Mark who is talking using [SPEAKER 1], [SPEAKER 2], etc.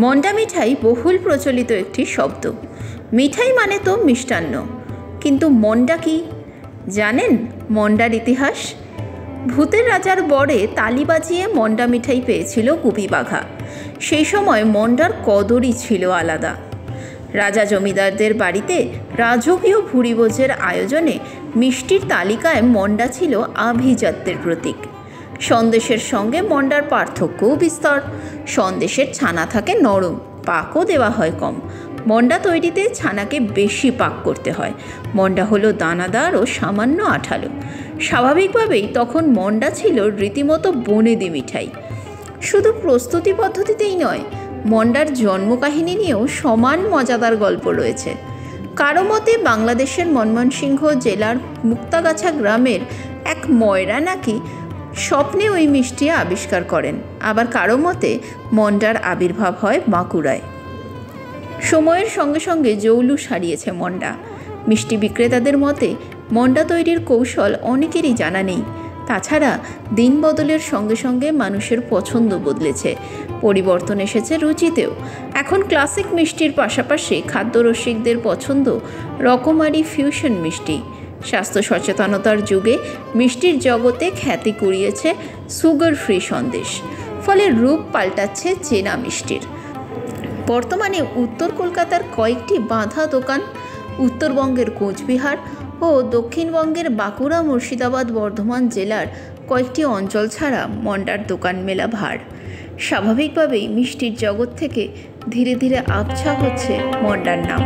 [SPEAKER 1] মন্ডা মিঠাই বহুল প্রচলিত একটি শব্দ। মিঠাই মানে তো মিষ্টান্ন, কিন্তু মন্ডা কি জানেন? মন্ডার ইতিহাস: ভূতের রাজার বরে তালি বাজিয়ে মন্ডা মিঠাই পেয়েছিল গুপি বাঘা। সেই সময় মন্ডার কদরই ছিল আলাদা। রাজা জমিদারদের বাড়িতে রাজকীয় ভুরিভোজের আয়োজনে মিষ্টির তালিকায় মন্ডা ছিল আভিজাত্যের প্রতীক। সন্দেশের সঙ্গে মন্ডার পার্থক্যও বিস্তর। সন্দেশের ছানা থাকে নরম, পাকও দেওয়া হয় কম। মন্ডা তৈরিতে ছানাকে বেশি পাক করতে হয়। মন্ডা হলো দানাদার ও সামান্য আঠালো। স্বাভাবিকভাবেই তখন মন্ডা ছিল রীতিমতো বনেদি মিঠাই। শুধু প্রস্তুতি পদ্ধতিতেই নয়, মন্ডার জন্মকাহিনী নিয়েও সমান মজাদার গল্প রয়েছে। কারো মতে বাংলাদেশের ময়মনসিংহ জেলার মুক্তাগাছা গ্রামের এক ময়রা নাকি স্বপ্নে ওই মিষ্টি আবিষ্কার করেন। আবার কারো মতে মন্ডার আবির্ভাব হয় বাঁকুড়ায়। সময়ের সঙ্গে সঙ্গে জৌলুস হারিয়েছে মন্ডা। মিষ্টি বিক্রেতাদের মতে মন্ডা তৈরির কৌশল অনেকেরই জানা নেই। তাছাড়া দিন বদলের সঙ্গে সঙ্গে মানুষের পছন্দ বদলেছে, পরিবর্তন এসেছে রুচিতেও। এখন ক্লাসিক মিষ্টির পাশাপাশি খাদ্যরসিকদের পছন্দ রকমারি ফিউশন মিষ্টি। স্বাস্থ্য সচেতনতার যুগে মিষ্টির জগতে খ্যাতি কুড়িয়েছে সুগার ফ্রি সন্দেশ। ফলে রূপ পাল্টাচ্ছে চেনা মিষ্টির। বর্তমানে উত্তর কলকাতার কয়েকটি বাঁধা দোকান, উত্তরবঙ্গের কোচবিহার ও দক্ষিণবঙ্গের বাঁকুড়া, মুর্শিদাবাদ, বর্ধমান জেলার কয়েকটি অঞ্চল ছাড়া মন্ডার দোকান মেলা ভার। স্বাভাবিকভাবেই মিষ্টির জগৎ থেকে ধীরে ধীরে আবছা হচ্ছে মন্ডার নাম।